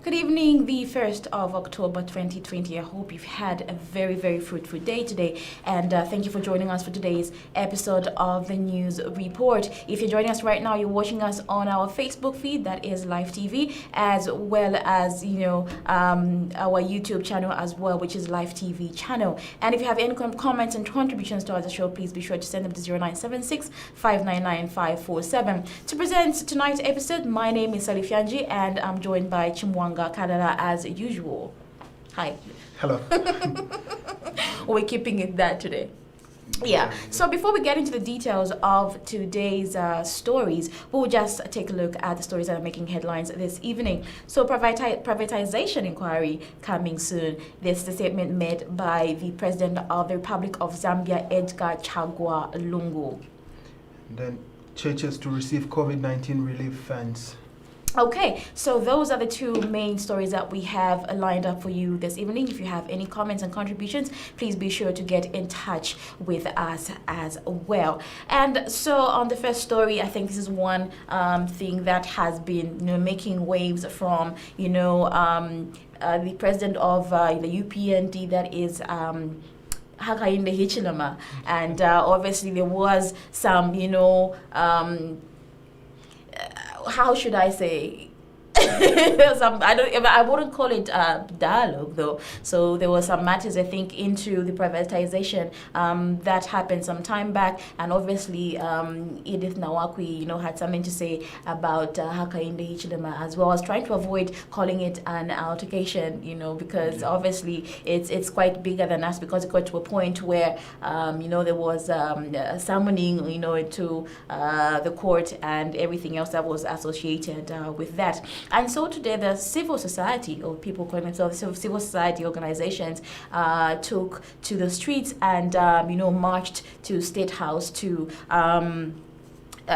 Good evening, the 1st of October 2020. I hope you've had a very, very fruitful day today. And thank you for joining us for today's episode of the News Report. If you're joining us right now, you're watching us on our Facebook feed, that is Live TV, as well as, our YouTube channel as well, which is Live TV channel. And if you have any comments and contributions to the show, please be sure to send them to 0976 599 547. To present tonight's episode, my name is Salifyanji, and I'm joined by Chimwanga, Kalala, as usual. Hi. Hello. We're keeping it that today. Yeah. So before we get into the details of today's stories, we'll just take a look at the stories that are making headlines this evening. So privatization inquiry coming soon. This is the statement made by the President of the Republic of Zambia, Edgar Chagwa Lungu. Then churches to receive COVID-19 relief funds. Okay, so those are the two main stories that we have lined up for you this evening. If you have any comments and contributions, please be sure to get in touch with us as well. And so on the first story, I think this is one thing that has been making waves from the president of the UPND, that is Hakainde Hichilema, and obviously there was some how should I say? I wouldn't call it dialogue though. So there were some matters, I think, into the privatization that happened some time back, and obviously Edith Nawakwi, had something to say about Hakainde Hichilema as well. I was trying to avoid calling it an altercation, because obviously it's quite bigger than us, because it got to a point where there was summoning, to the court and everything else that was associated with that. And so today, the civil society, or people calling themselves civil society organizations, took to the streets and, marched to State House to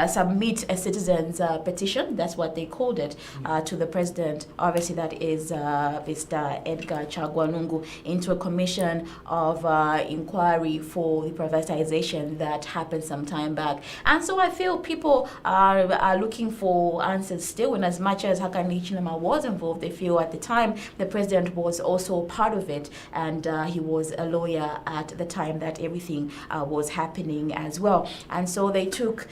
submit a citizen's petition, that's what they called it, to the president. Obviously, that is Mr. Edgar Chagwa Lungu, into a commission of inquiry for the privatization that happened some time back. And so I feel people are looking for answers still, and as much as Hakainde Hichilema was involved, they feel at the time the president was also part of it, and he was a lawyer at the time that everything was happening as well. And so they took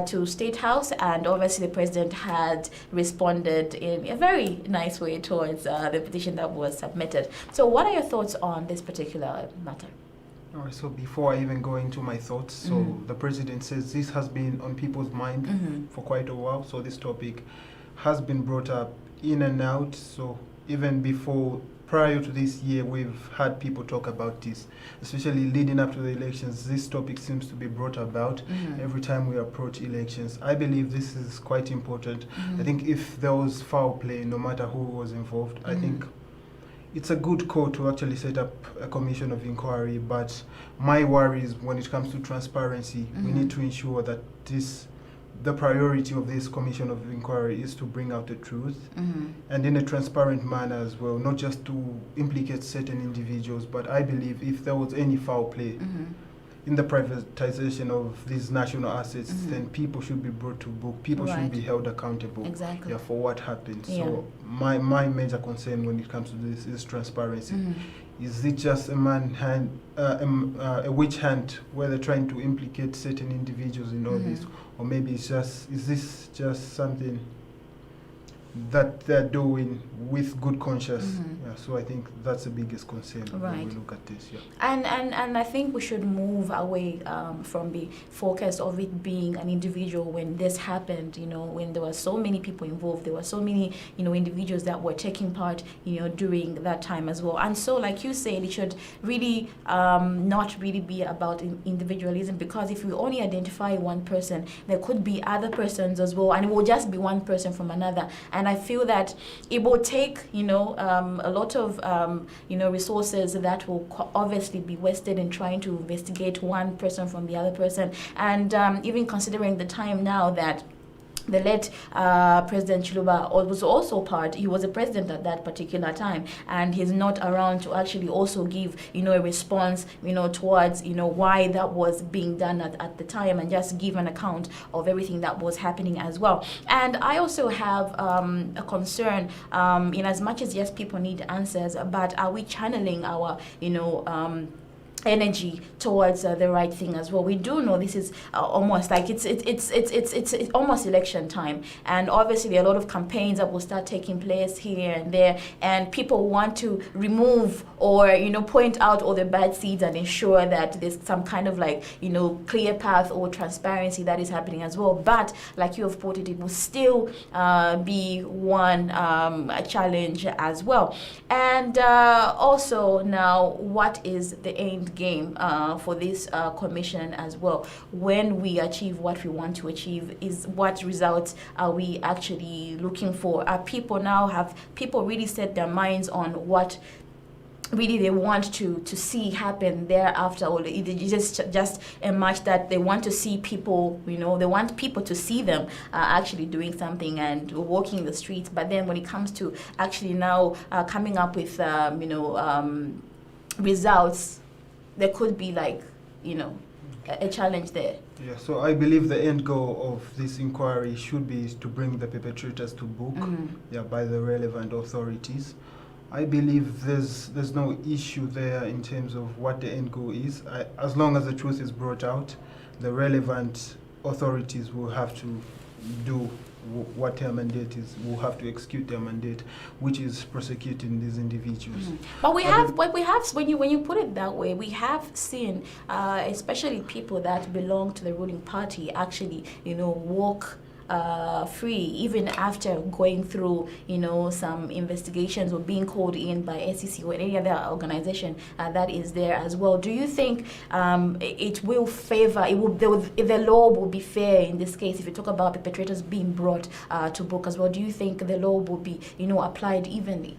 to State House, and obviously the president had responded in a very nice way towards the petition that was submitted. So what are your thoughts on this particular matter? All right, so before I even go into my thoughts, so the president says this has been on people's mind for quite a while. So this topic has been brought up in and out. So even prior to this year, we've had people talk about this, especially leading up to the elections. This topic seems to be brought about every time we approach elections. I believe this is quite important. I think if there was foul play, no matter who was involved, I think it's a good call to actually set up a commission of inquiry. But my worry is when it comes to transparency, we need to ensure that the priority of this commission of inquiry is to bring out the truth and in a transparent manner as well, not just to implicate certain individuals. But I believe if there was any foul play in the privatization of these national assets, then people should be brought to book. People should be held accountable for what happened. Yeah. So my major concern when it comes to this is transparency. Is it just a witch hunt where they're trying to implicate certain individuals in all this, or maybe is this just something that they're doing with good conscience? So I think that's the biggest concern when we look at this. And I think we should move away from the focus of it being an individual. When this happened, when there were so many people involved, there were so many individuals that were taking part during that time as well. And so, like you said, it should really not really be about individualism, because if we only identify one person, there could be other persons as well, and it will just be one person from another. And I feel that it will take, a lot of, resources that will obviously be wasted in trying to investigate one person from the other person. And even considering the time now that the late President Chiluba was also part. He was a president at that particular time, and he's not around to actually also give, a response, towards, why that was being done at the time, and just give an account of everything that was happening as well. And I also have a concern, in as much as, yes, people need answers, but are we channeling our, energy towards the right thing as well? We do know this is almost like it's almost election time, and obviously a lot of campaigns that will start taking place here and there, and people want to remove or point out all the bad seeds and ensure that there's some kind of clear path or transparency that is happening as well. But like you have put it, it will still be one challenge as well. And also now, what is the end game for this commission as well? When we achieve what we want to achieve, is what results are we actually looking for? Have people really set their minds on what really they want to see happen thereafter, or just a match that they want to see people, they want people to see them actually doing something and walking the streets. But then when it comes to actually now coming up with results, there could be a challenge there. Yeah, so I believe the end goal of this inquiry should be to bring the perpetrators to book, by the relevant authorities. I believe there's no issue there in terms of what the end goal is. As long as the truth is brought out, the relevant authorities will have to do what their mandate is, will have to execute their mandate, which is prosecuting these individuals. But when you put it that way, we have seen, especially people that belong to the ruling party, actually, walk free, even after going through, some investigations or being called in by SEC or any other organization that is there as well. Do you think it will favor, the law will be fair in this case if you talk about perpetrators being brought to book as well? Do you think the law will be, applied evenly?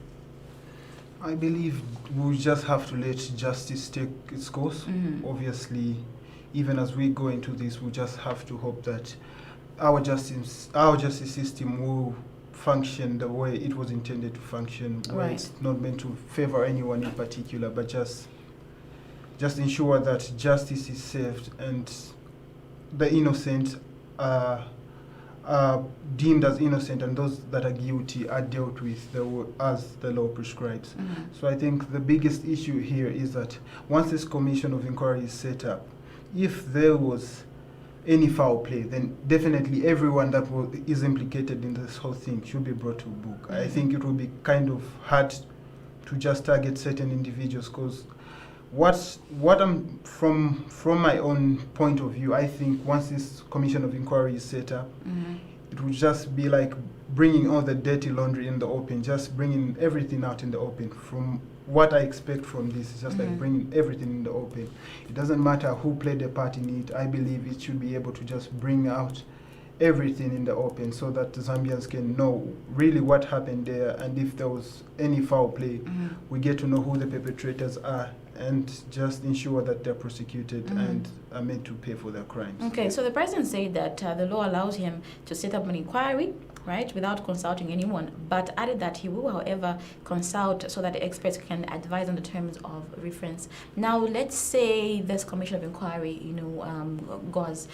I believe we'll just have to let justice take its course. Obviously, even as we go into this, we just have to hope that our justice system will function the way it was intended to function, where it's not meant to favor anyone in particular, but just ensure that justice is served and the innocent are deemed as innocent, and those that are guilty are dealt with as the law prescribes. So I think the biggest issue here is that once this commission of inquiry is set up, if there was any foul play, then definitely everyone that is implicated in this whole thing should be brought to book. I think it will be kind of hard to just target certain individuals, because what I'm from my own point of view, I think once this commission of inquiry is set up, it will just be like bringing all the dirty laundry in the open, just bringing everything out in the open. From what I expect from this is just like bringing everything in the open. It doesn't matter who played a part in it. I believe it should be able to just bring out everything in the open so that the Zambians can know really what happened there, and if there was any foul play, we get to know who the perpetrators are, and just ensure that they're prosecuted and are made to pay for their crimes. Okay, so the president said that the law allows him to set up an inquiry, right, without consulting anyone, but added that he will, however, consult so that the experts can advise on the terms of reference. Now, let's say this commission of inquiry, goes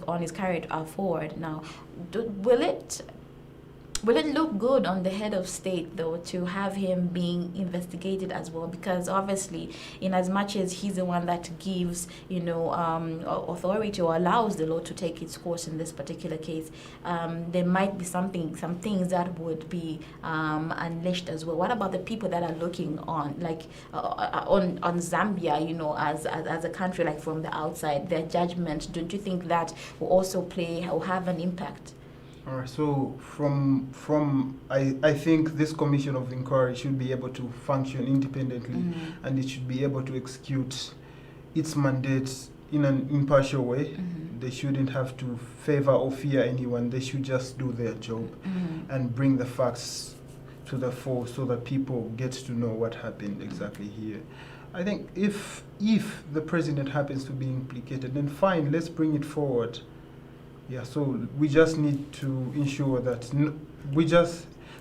on, is carried forward. Now, will it look good on the head of state, though, to have him being investigated as well? Because obviously, in as much as he's the one that gives, authority or allows the law to take its course in this particular case, there might be some things that would be unleashed as well. What about the people that are looking on, on Zambia, as a country, like from the outside, their judgment? Don't you think that will also play or have an impact? All right, so I think this commission of inquiry should be able to function independently, and it should be able to execute its mandate in an impartial way. They shouldn't have to favor or fear anyone. They should just do their job and bring the facts to the fore so that people get to know what happened exactly here. I think if the president happens to be implicated, then fine, let's bring it forward. Yeah, so we just need to ensure that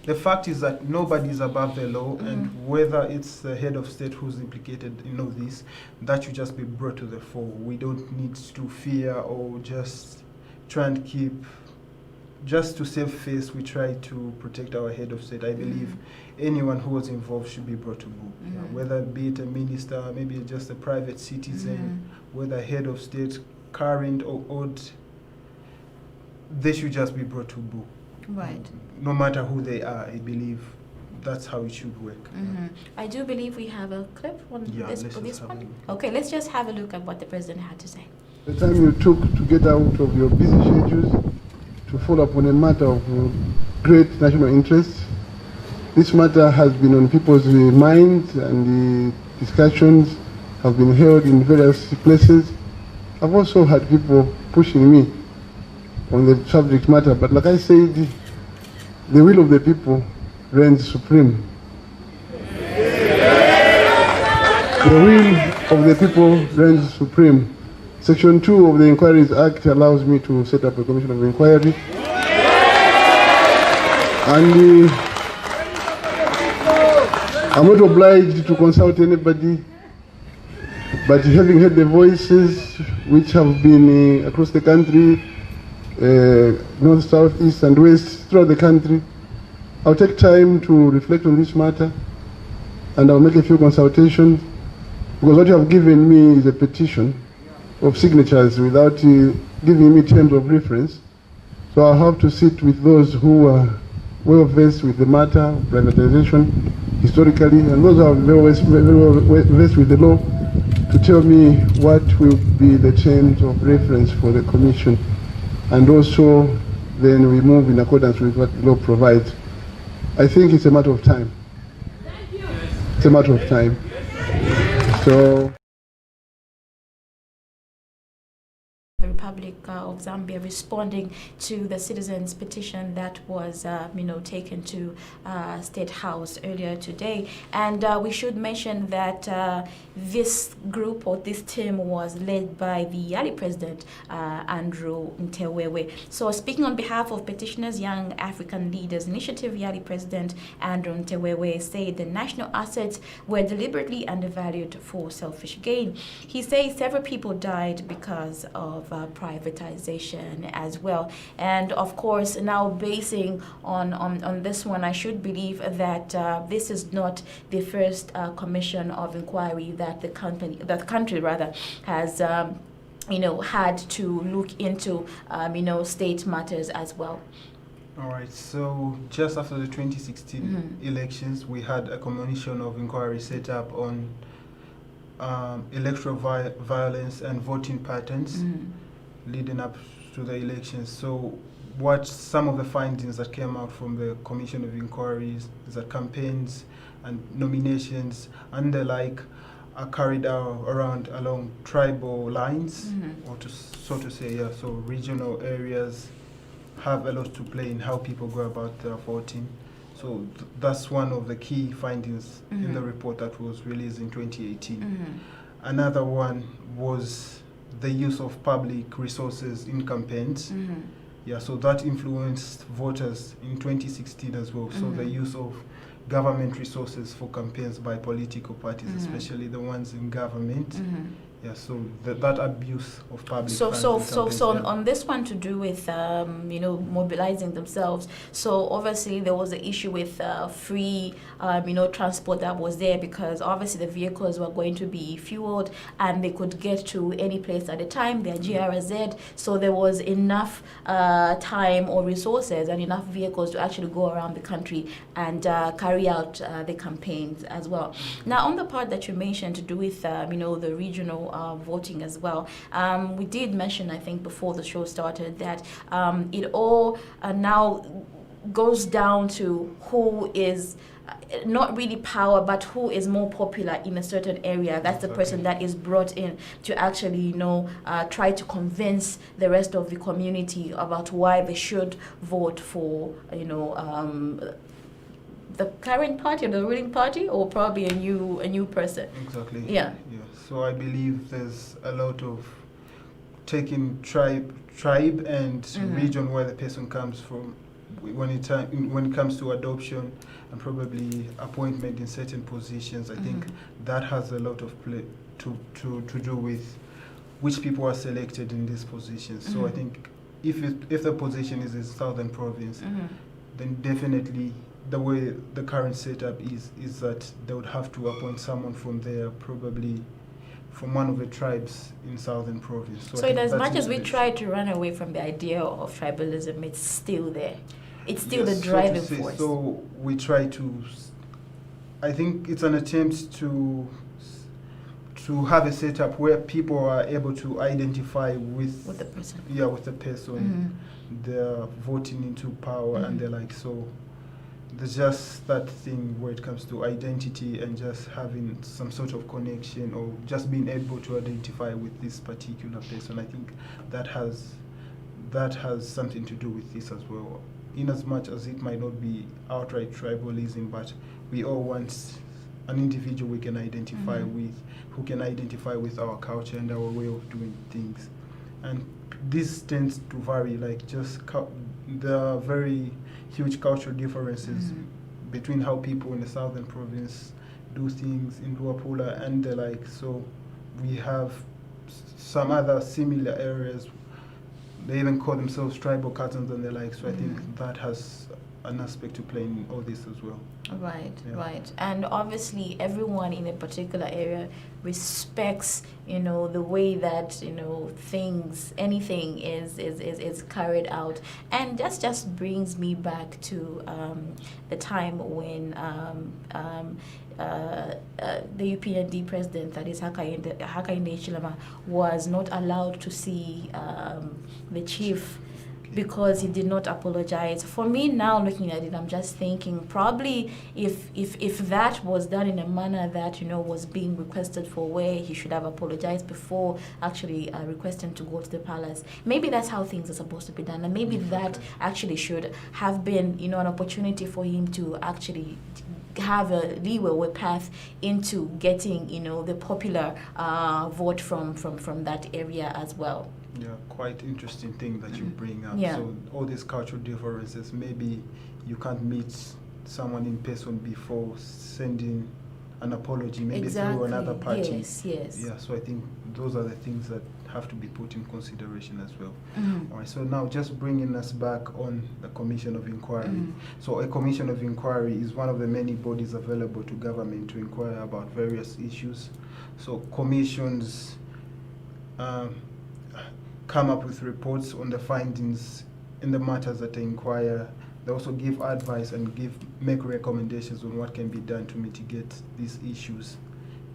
the fact is that nobody is above the law, and whether it's the head of state who's implicated in all this, that should just be brought to the fore. We don't need to fear or just try and keep, just to save face, we try to protect our head of state. I believe anyone who was involved should be brought to book, yeah, whether be it a minister, maybe just a private citizen, whether head of state, current or old, they should just be brought to book. Right. No matter who they are, I believe that's how it should work. I do believe we have a clip on this one. Okay, let's just have a look at what the president had to say. The time you took to get out of your busy schedules to follow up on a matter of great national interest. This matter has been on people's minds, and the discussions have been held in various places. I've also had people pushing me on the subject matter, but like I said, the will of the people reigns supreme. The will of the people reigns supreme. Section 2 of the Inquiries Act allows me to set up a commission of inquiry. And I'm not obliged to consult anybody, but having heard the voices which have been across the country, north, south, east and west, throughout the country, I'll take time to reflect on this matter, and I'll make a few consultations, because what you have given me is a petition of signatures without giving me terms of reference. So I'll have to sit with those who are well versed with the matter of privatization historically, and those who are very well versed with the law, to tell me what will be the terms of reference for the commission. And also then we move in accordance with what the law provides. I think it's a matter of time. It's a matter of time. So The Republic of Zambia responding to the citizens' petition that was, taken to State House earlier today. And we should mention that this group or this team was led by the early president, Andrew Ntewewe. So speaking on behalf of petitioners, Young African Leaders Initiative, Yali President Andrew Ntewewe said the national assets were deliberately undervalued for selfish gain. He says several people died because of privatization as well. And of course, now basing on this one, I should believe that this is not the first commission of inquiry that the country has had to look into state matters as well. All right, so just after the 2016 elections, we had a commission of inquiry set up on electoral violence and voting patterns leading up to the elections. So what some of the findings that came out from the commission of inquiries is that campaigns and nominations and the like are carried out along tribal lines, or so to say, yeah. So regional areas have a lot to play in how people go about their voting. So that's one of the key findings in the report that was released in 2018. Another one was the use of public resources in campaigns. Yeah, so that influenced voters in 2016 as well. So the use of government resources for campaigns by political parties, especially the ones in government. Yeah, so that abuse of public funds. So on this one to do with mobilizing themselves. So obviously there was an issue with free transport that was there, because obviously the vehicles were going to be fueled and they could get to any place at a time. They're GRZ, so there was enough time or resources and enough vehicles to actually go around the country and carry out the campaigns as well. Now on the part that you mentioned to do with the regional voting as well. We did mention, I think, before the show started that it all now goes down to who is not really power, but who is more popular in a certain area. That's the person that is brought in to actually, try to convince the rest of the community about why they should vote for, the current party or the ruling party, or probably a new person. Exactly. Yeah. So I believe there's a lot of taking tribe and region where the person comes from when it comes to adoption and probably appointment in certain positions. I think that has a lot of play to do with which people are selected in these positions. So I think if the position is in Southern Province, then definitely the way the current setup is that they would have to appoint someone from there, probably from one of the tribes in Southern Province. So in as much as we try to run away from the idea of tribalism, it's still there. It's still the driving force. So we try to, I think it's an attempt to have a setup where people are able to identify with the person. Yeah, with the person. They're voting into power and they're like, so there's just that thing where it comes to identity and just having some sort of connection or just being able to identify with this particular person. I think that has something to do with this as well. In as much as it might not be outright tribalism, but we all want an individual we can identify with, who can identify with our culture and our way of doing things. And this tends to vary, like just the very huge cultural differences between how people in the Southern Province do things in Luapula and the like. So we have some other similar areas. They even call themselves tribal cousins and the like. So I think that has an aspect to play in all this as well. Right, right. And obviously everyone in a particular area respects, the way that, anything is carried out. And that just brings me back to the time when the UPND president, that is Hakainde Hichilema, was not allowed to see the chief because he did not apologize. For me now, looking at it, I'm just thinking probably if that was done in a manner that was being requested for, where he should have apologized before actually requesting to go to the palace. Maybe that's how things are supposed to be done, and maybe that actually should have been an opportunity for him to actually have a leeway or path into getting the popular vote from that area as well. Yeah, quite interesting thing that you bring up. Yeah. So all these cultural differences, maybe you can't meet someone in person before sending an apology, maybe through another party. Yes. Yeah, so I think those are the things that have to be put in consideration as well. All right, so now just bringing us back on the Commission of Inquiry. So a Commission of Inquiry is one of the many bodies available to government to inquire about various issues. So commissions come up with reports on the findings in the matters that they inquire. They also give advice and make recommendations on what can be done to mitigate these issues.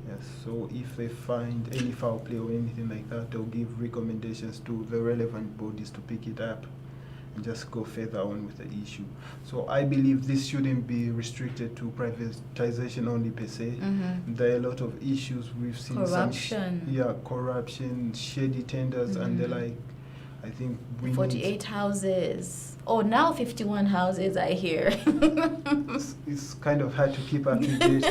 Yes, so if they find any foul play or anything like that, they'll give recommendations to the relevant bodies to pick it up and just go further on with the issue. So I believe this shouldn't be restricted to privatization only per se. There are a lot of issues we've seen. Corruption. Corruption, shady tenders and the like. I think we 48 houses. Oh, now 51 houses, I hear. It's kind of hard to keep up to date.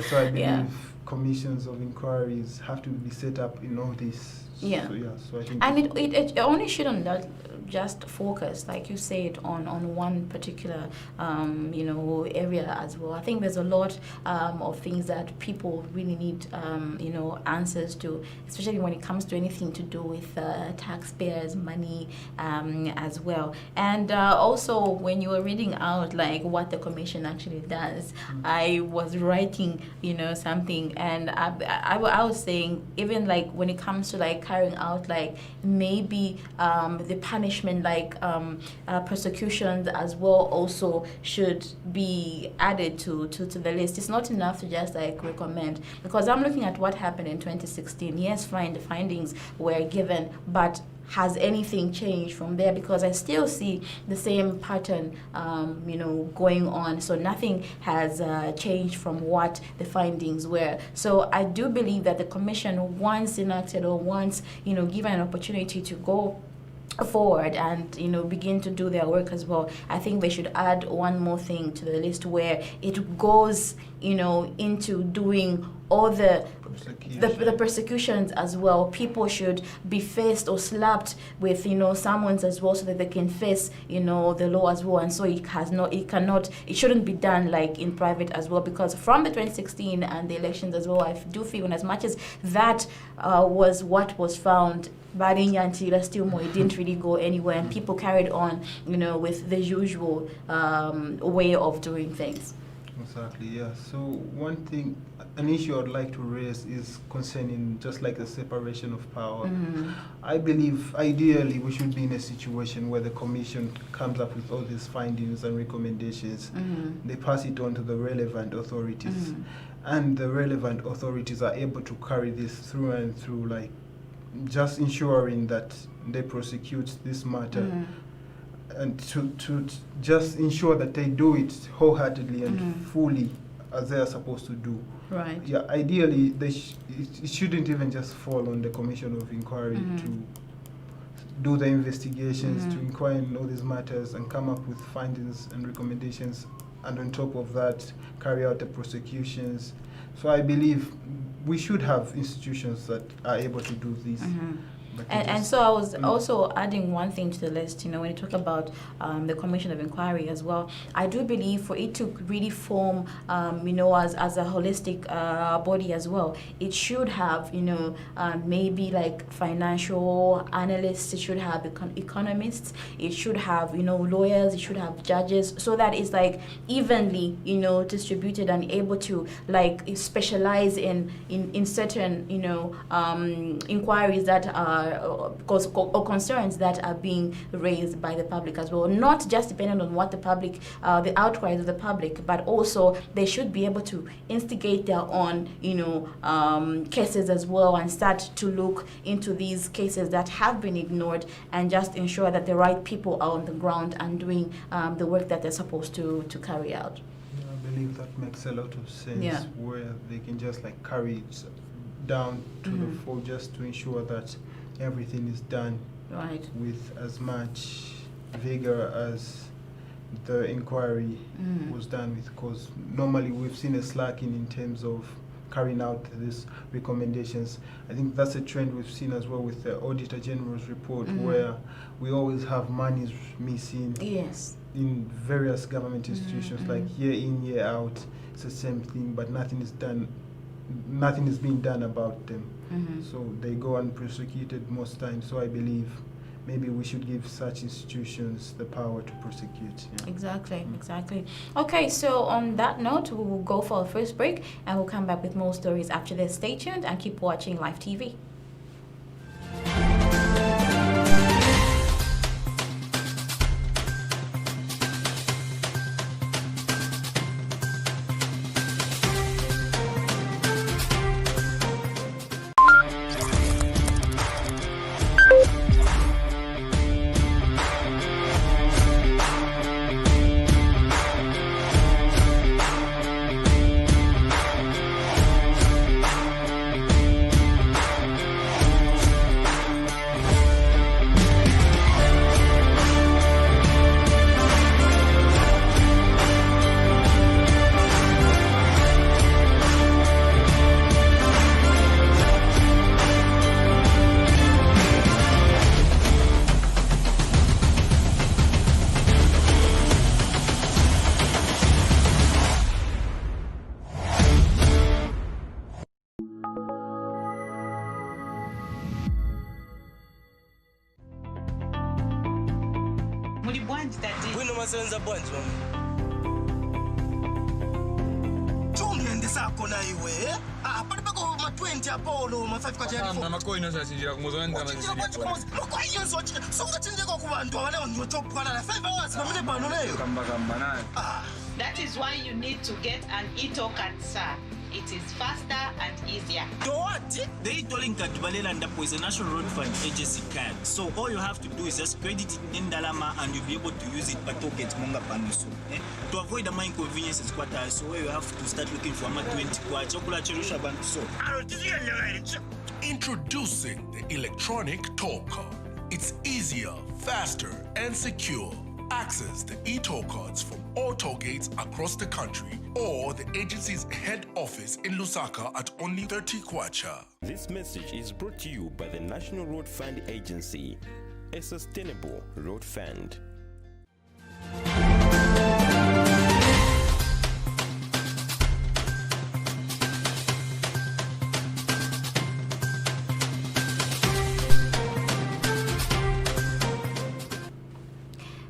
So I believe commissions of inquiries have to be set up in all this. Yeah. So I think, and it only shouldn't just focus, like you said, on one particular area as well. I think there's a lot of things that people really need answers to, especially when it comes to anything to do with taxpayers' money as well. And also, when you were reading out like what the commission actually does, I was writing something, and I was saying, even like when it comes to like carrying out like maybe the punishment, like persecutions as well, also should be added to the list. It's not enough to just like recommend, because I'm looking at what happened in 2016. Yes, fine, the findings were given, but has anything changed from there? Because I still see the same pattern, going on. So nothing has changed from what the findings were. So I do believe that the commission, once enacted or once, given an opportunity to go forward and begin to do their work as well, I think they should add one more thing to the list where it goes into doing all the persecutions as well. People should be faced or slapped with summons as well, so that they can face the law as well. And so it shouldn't be done like in private as well, because from the 2016 and the elections as well, I do feel, and as much as that was what was found Barinyanchira still more, it didn't really go anywhere, and people carried on with the usual way of doing things. Exactly, yeah. So an issue I'd like to raise is concerning just like the separation of power. I believe ideally we should be in a situation where the commission comes up with all these findings and recommendations. They pass it on to the relevant authorities, and the relevant authorities are able to carry this through and through, like just ensuring that they prosecute this matter. And to just ensure that they do it wholeheartedly and fully as they are supposed to do. Right. Yeah, ideally, it shouldn't even just fall on the Commission of Inquiry to do the investigations, to inquire in all these matters and come up with findings and recommendations, and on top of that, carry out the prosecutions. So I believe we should have institutions that are able to do this. And so I was also adding one thing to the list, when you talk about the Commission of Inquiry as well. I do believe for it to really form, as a holistic body as well, it should have, maybe like financial analysts, it should have economists, it should have, lawyers, it should have judges, so that it's like evenly, distributed and able to like specialize in certain, inquiries that are or concerns that are being raised by the public as well, not just dependent on what the public, the outcries of the public, but also they should be able to instigate their own, cases as well, and start to look into these cases that have been ignored, and just ensure that the right people are on the ground and doing the work that they're supposed to carry out. Yeah, I believe that makes a lot of sense, where they can just like carry it down to the full, just to ensure that everything is done with as much vigor as the inquiry was done with, because normally we've seen a slacking in terms of carrying out these recommendations. I think that's a trend we've seen as well with the Auditor General's report, where we always have monies missing in various government institutions, like year in, year out. It's the same thing, but nothing is being done about them. So they go unprosecuted most times. So I believe maybe we should give such institutions the power to prosecute. Exactly. Okay, so on that note, we will go for our first break, and we'll come back with more stories after this. Stay tuned and keep watching Live TV. Masenza bwanji chumende sako na iwe pali pako ma 20 apolo ma 5 kwa jari na makoino sasijira kumuzonda makoino songa tindeko kubantu abale ndio chopana na 5 hours pamene pano leyo kamba naye. That is why you need to get an e-token, sir. It is faster and easier. So what? The e-tolling card is a National Road Fund agency card. So all you have to do is just credit it in Dalama and you'll be able to use it but get Monga Paniso. To avoid the inconveniences, so you have to start looking for a 20 chocolate cherusha bank. So Introducing the electronic toll card. It's easier, faster, and secure. Access the e-toll cards from all toll gates across the country or the agency's head office in Lusaka at only 30 kwacha. This message is brought to you by the National Road Fund Agency, a sustainable road fund.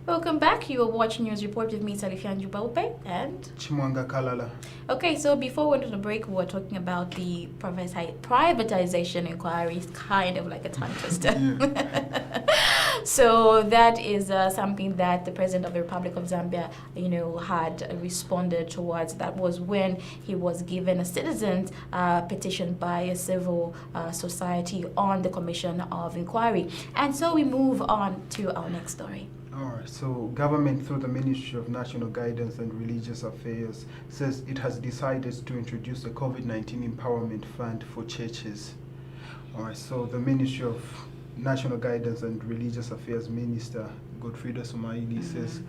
Welcome back. You are watching News Report with me, Salifyanji, Bweupe, and Chimwanga, Kalala. Okay, so before we went to the break, we were talking about the privatization inquiry. It's kind of like a tongue twister. So that is something that the President of the Republic of Zambia, had responded towards. That was when he was given a citizen's petition by a civil society on the Commission of Inquiry. And so we move on to our next story. Alright, so government through the Ministry of National Guidance and Religious Affairs says it has decided to introduce a COVID-19 empowerment fund for churches. Alright, so the Ministry of National Guidance and Religious Affairs Minister Godfrida Sumaili says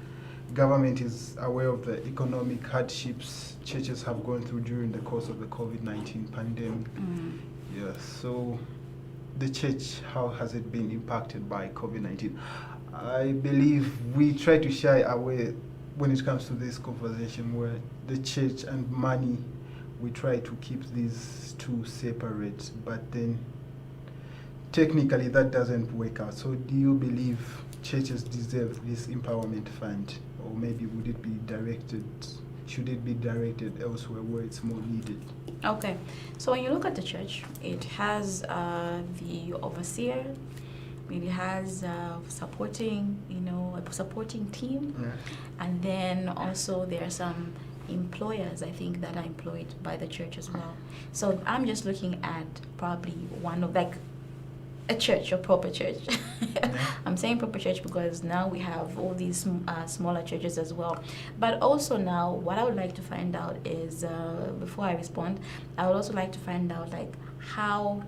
government is aware of the economic hardships churches have gone through during the course of the COVID-19 pandemic. Yeah, so the church, how has it been impacted by COVID-19? I believe we try to shy away when it comes to this conversation where the church and money, we try to keep these two separate, but then technically that doesn't work out. So do you believe churches deserve this empowerment fund, or maybe should it be directed elsewhere where it's more needed? Okay, so when you look at the church, it has the overseer. It has a supporting team, and then also there are some employers, I think, that are employed by the church as well. So I'm just looking at probably one of like a church, a proper church. I'm saying proper church because now we have all these smaller churches as well. But also now, what I would like to find out is, before I respond, I would also like to find out like how.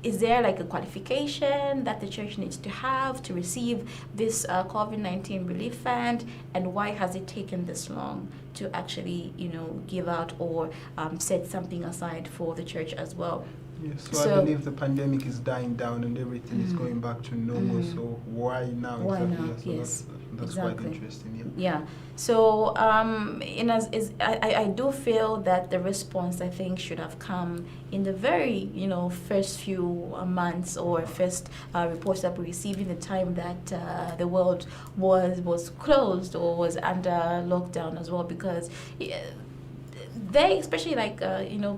Is there like a qualification that the church needs to have to receive this COVID-19 relief fund, and why has it taken this long to actually, give out or set something aside for the church as well? Yes, so I believe the pandemic is dying down and everything is going back to normal. So why now? Why exactly? now? So Yes, that's exactly. quite interesting. Yeah. So I do feel that the response, I think, should have come in the very first few months or first reports that we received in the time that the world was closed or was under lockdown as well, because. They, especially like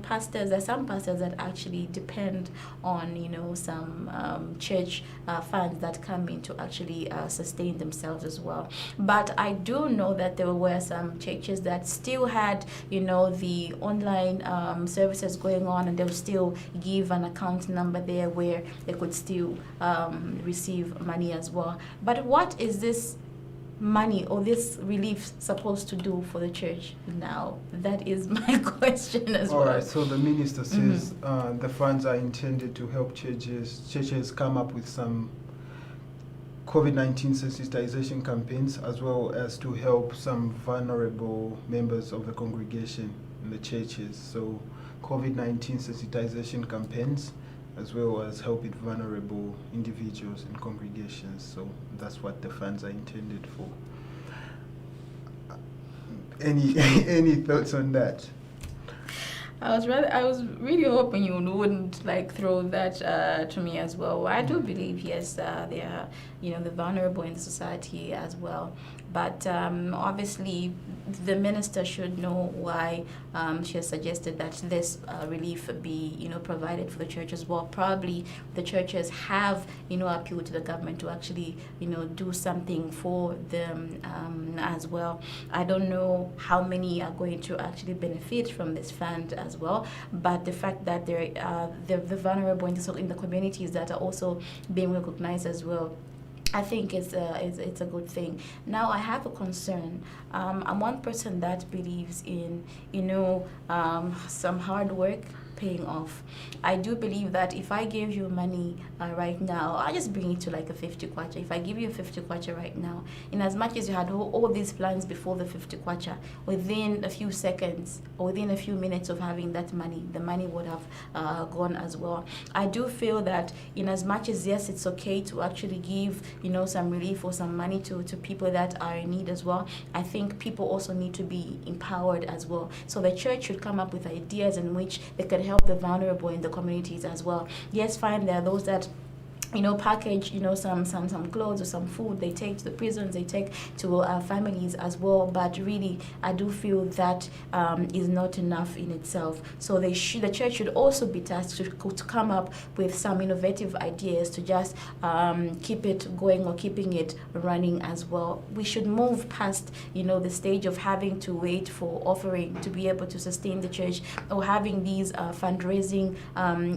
pastors, there's some pastors that actually depend on some church funds that come in to actually sustain themselves as well. But I do know that there were some churches that still had the online services going on, and they'll still give an account number there where they could still receive money as well. But what is this money or this relief supposed to do for the church now? That is my question as well. All right, so the minister says the funds are intended to help churches come up with some COVID-19 sensitization campaigns, as well as to help some vulnerable members of the congregation in the churches. So COVID-19 sensitization campaigns, as well as helping vulnerable individuals in congregations. So that's what the funds are intended for. Any thoughts on that? I was really hoping you wouldn't throw that to me as well. I do believe, yes, they are the vulnerable in the society as well. But obviously, the minister should know why she has suggested that this relief be provided for the church as well. Probably the churches have appealed to the government to actually do something for them as well. I don't know how many are going to actually benefit from this fund as well, but the fact that the vulnerable in the communities that are also being recognized as well, I think it's a good thing. Now I have a concern. I'm one person that believes in some hard work paying off. I do believe that if I gave you money right now, I'll just bring it to like a 50 kwacha. If I give you a 50 kwacha right now, in as much as you had all these plans before the 50 kwacha, within a few seconds or within a few minutes of having that money, the money would have gone as well. I do feel that in as much as, yes, it's okay to actually give, some relief or some money to people that are in need as well, I think people also need to be empowered as well. So the church should come up with ideas in which they could help the vulnerable in the communities as well. Yes, fine, there are those that package, some clothes or some food they take to the prisons, they take to families as well. But really, I do feel that is not enough in itself. So the church should also be tasked to come up with some innovative ideas to just keep it going or keeping it running as well. We should move past, the stage of having to wait for offering to be able to sustain the church, or having these fundraising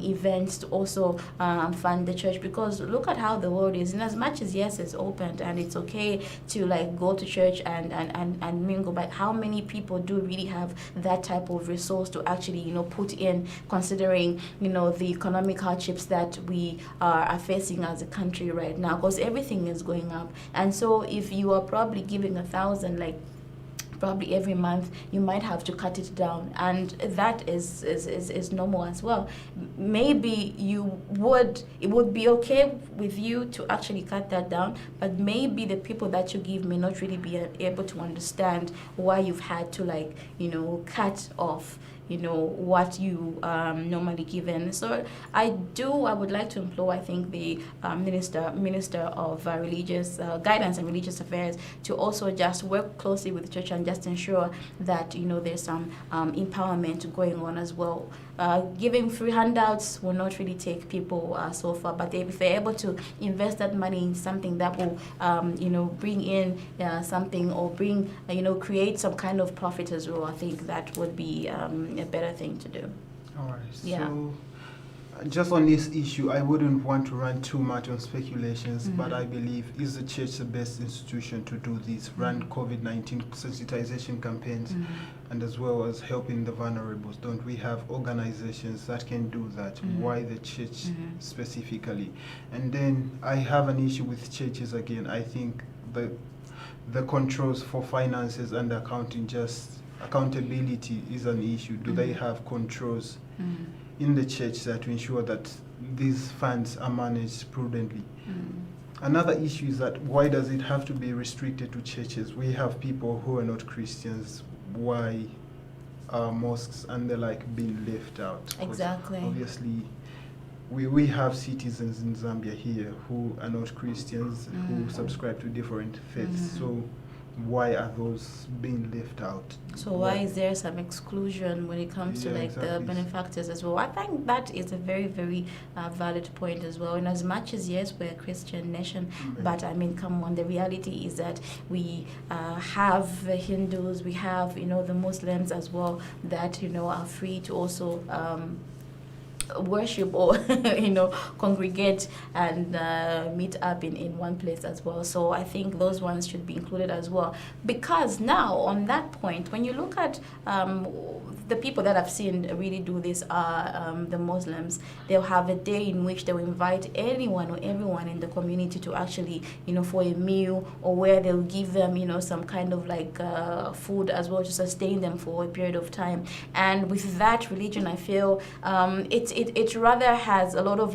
events to also fund the church, because look at how the world is. In as much as, yes, it's opened and it's okay to go to church and mingle, but how many people do really have that type of resource to actually put in, considering the economic hardships that we are facing as a country right now, because everything is going up. And so if you are probably giving 1,000 probably every month, you might have to cut it down, and that is normal as well. Maybe it would be okay with you to actually cut that down, but maybe the people that you give may not really be able to understand why you've had to cut off what you normally given. So I would like to implore, I think, the minister of religious guidance and religious affairs to also just work closely with the church and just ensure that there's some empowerment going on as well. Giving free handouts will not really take people so far, but if they're able to invest that money in something that will bring in something, or bring create some kind of profit as well, I think that would be a better thing to do. All right. Yeah. So just on this issue, I wouldn't want to run too much on speculations, but I believe, is the church the best institution to do this, run COVID-19 sensitization campaigns, and as well as helping the vulnerables? Don't we have organizations that can do that? Why the church specifically? And then I have an issue with churches again. I think the controls for finances and accountability is an issue. Do they have controls in the church that to ensure that these funds are managed prudently? Another issue is that, why does it have to be restricted to churches? We have people who are not Christians. Why are mosques and the like being left out? Exactly. Obviously, we have citizens in Zambia here who are not Christians, who subscribe to different faiths. So why are those being left out? So why is there some exclusion when it comes to the benefactors as well? I think that is a very, very valid point as well. And as much as, yes, we're a Christian nation, but I mean, come on, the reality is that we have the Hindus, we have, the Muslims as well, that, are free to also worship or congregate and meet up in one place as well. So I think those ones should be included as well, because now on that point, when you look at the people that I've seen really do this are the Muslims. They'll have a day in which they'll invite anyone or everyone in the community to actually for a meal, or where they'll give them some kind of food as well to sustain them for a period of time. And with that religion, I feel it rather has a lot of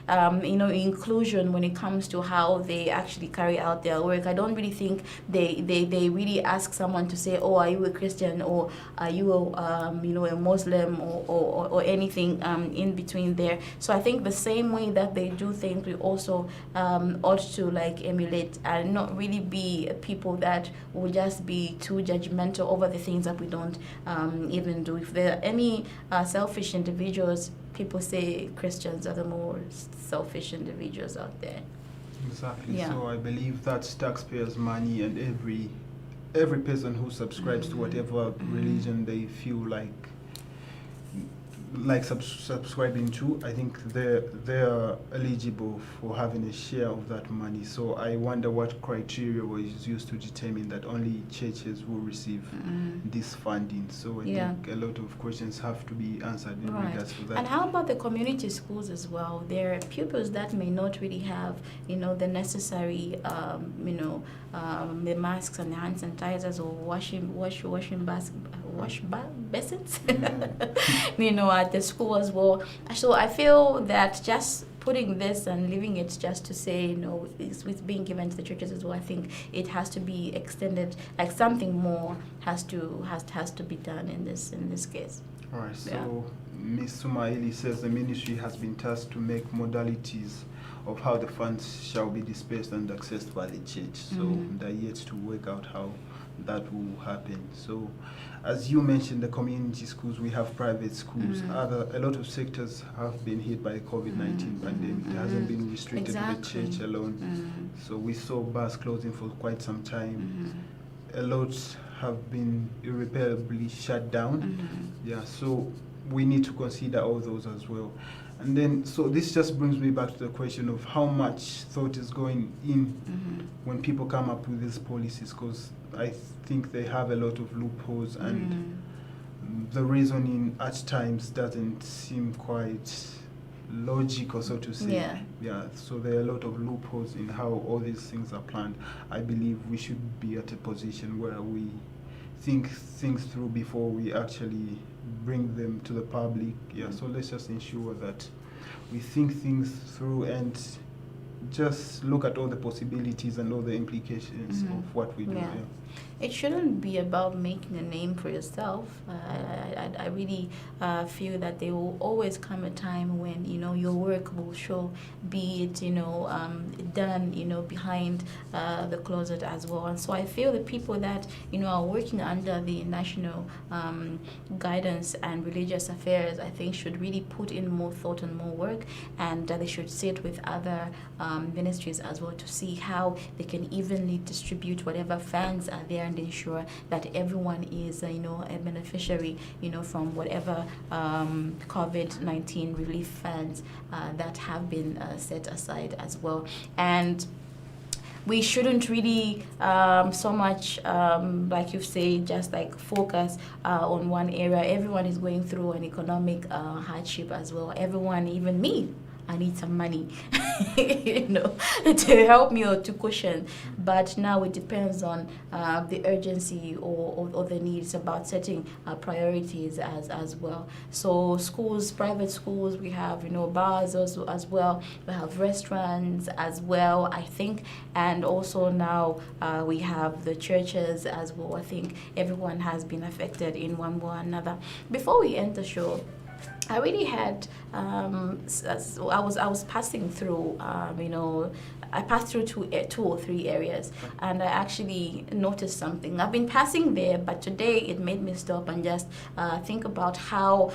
inclusion when it comes to how they actually carry out their work. I don't really think they really ask someone to say, oh, are you a Christian, or are you a Muslim, or anything in between there. So I think the same way that they do things, we also ought to emulate, and not really be people that will just be too judgmental over the things that we don't even do. If there are any selfish individuals, people say Christians are the more selfish individuals out there. Exactly. Yeah. So I believe that's taxpayers' money, and every person who subscribes to whatever religion they feel like like subscribing to, I think they're eligible for having a share of that money. So I wonder what criteria was used to determine that only churches will receive this funding. So I think a lot of questions have to be answered in regards to that. And how about the community schools as well? There are pupils that may not really have, the necessary, the masks and the hand sanitizers or washing basins, at the school as well. So I feel that just putting this and leaving it just to say, it's being given to the churches as well, I think it has to be extended, like something more has to be done in this case. All right, so Ms. Sumaili says the ministry has been tasked to make modalities of how the funds shall be dispersed and accessed by the church. So they're yet to work out how that will happen. So as you mentioned, the community schools, we have private schools. A lot of sectors have been hit by the COVID-19 pandemic. It hasn't been restricted to the church alone. So we saw bars closing for quite some time. A lot have been irreparably shut down. So we need to consider all those as well. And then, so this just brings me back to the question of how much thought is going in when people come up with these policies, because I think they have a lot of loopholes and the reasoning at times doesn't seem quite logical, so to say. So there are a lot of loopholes in how all these things are planned. I believe we should be at a position where we think things through before we actually bring them to the public. So let's just ensure that we think things through and just look at all the possibilities and all the implications of what we do. It shouldn't be about making a name for yourself. I really feel that there will always come a time when your work will show, be it done behind the closet as well. And so I feel the people that are working under the national guidance and religious affairs, I think should really put in more thought and more work, and they should sit with other ministries as well to see how they can evenly distribute whatever funds are there and ensure that everyone is a beneficiary from whatever COVID-19 relief funds that have been set aside as well. And we shouldn't really so much, like you say, just like focus on one area. Everyone is going through an economic hardship as well. Everyone, even me, I need some money, to help me or to cushion. But now it depends on the urgency or the needs about setting priorities as well. So schools, private schools, we have, bars also as well. We have restaurants as well, I think. And also now we have the churches as well. I think everyone has been affected in one way or another. Before we end the show, I really had, I was passing through, I passed through two or three areas, and I actually noticed something. I've been passing there, but today it made me stop and just think about how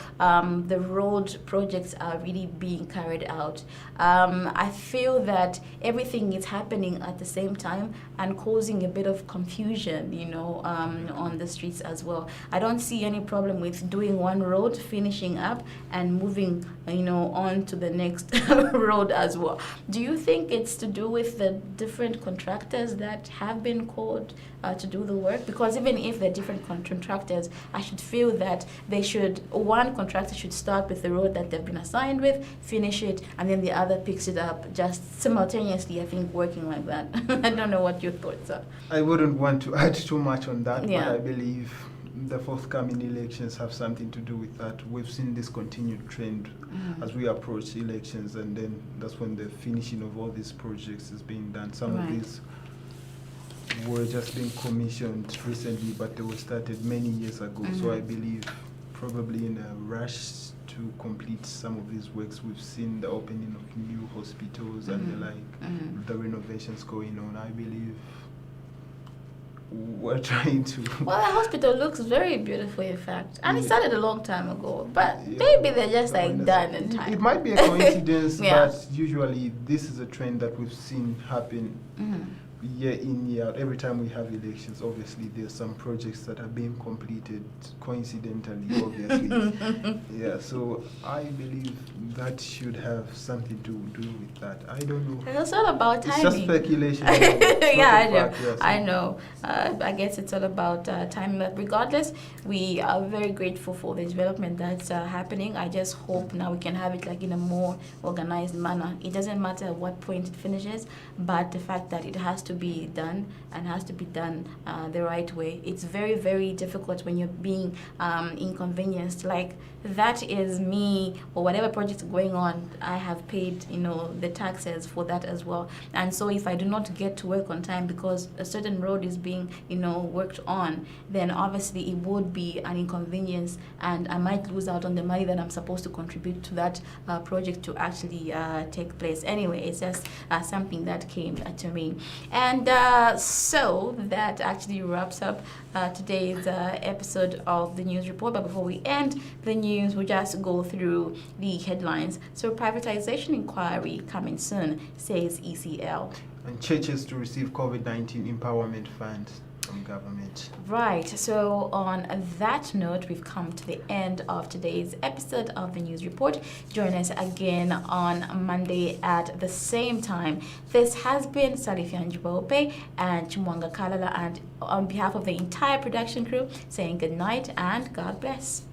the road projects are really being carried out. I feel that everything is happening at the same time and causing a bit of confusion, on the streets as well. I don't see any problem with doing one road, finishing up, and moving, on to the next road as well. Do you think it's to do with the different contractors that have been called to do the work? Because even if they're different contractors, I should feel that one contractor should start with the road that they've been assigned with, finish it, and then the other picks it up just simultaneously, I think, working like that. I don't know what your thoughts are. I wouldn't want to add too much on that, but I believe the forthcoming elections have something to do with that. We've seen this continued trend as we approach elections, and then that's when the finishing of all these projects is being done. Some of these were just being commissioned recently, but they were started many years ago. So I believe probably in a rush to complete some of these works, we've seen the opening of new hospitals and the like, the renovations going on. I believe we're trying to... Well, the hospital looks very beautiful, in fact. And it started a long time ago. But maybe they're just done in time. It might be a coincidence, but usually this is a trend that we've seen happen year in, year out, every time we have elections, obviously there's some projects that are being completed coincidentally, obviously. Yeah, so I believe that should have something to do with that. I don't know. It's all about timing. It's just speculation. It's Yeah, not I a know. fact, yeah, so- I know. I guess it's all about timing. But regardless, we are very grateful for the development that's happening. I just hope now we can have it like in a more organized manner. It doesn't matter at what point it finishes, but the fact that it has to be done and has to be done the right way. It's very, very difficult when you're being inconvenienced. Like, that is me, or whatever project is going on, I have paid, the taxes for that as well. And so if I do not get to work on time because a certain road is being, worked on, then obviously it would be an inconvenience, and I might lose out on the money that I'm supposed to contribute to that project to actually take place. Anyway, it's just something that came to me. And so that actually wraps up today's episode of the news report. But before we end the news, we'll just go through the headlines. So, privatization inquiry coming soon, says ECL. And churches to receive COVID-19 empowerment funds from government. Right, so on that note, we've come to the end of today's episode of the News Report. Join us again on Monday at the same time. This has been Salifyanji Bweupe and Chimwanga Kalala, and on behalf of the entire production crew, saying good night and God bless.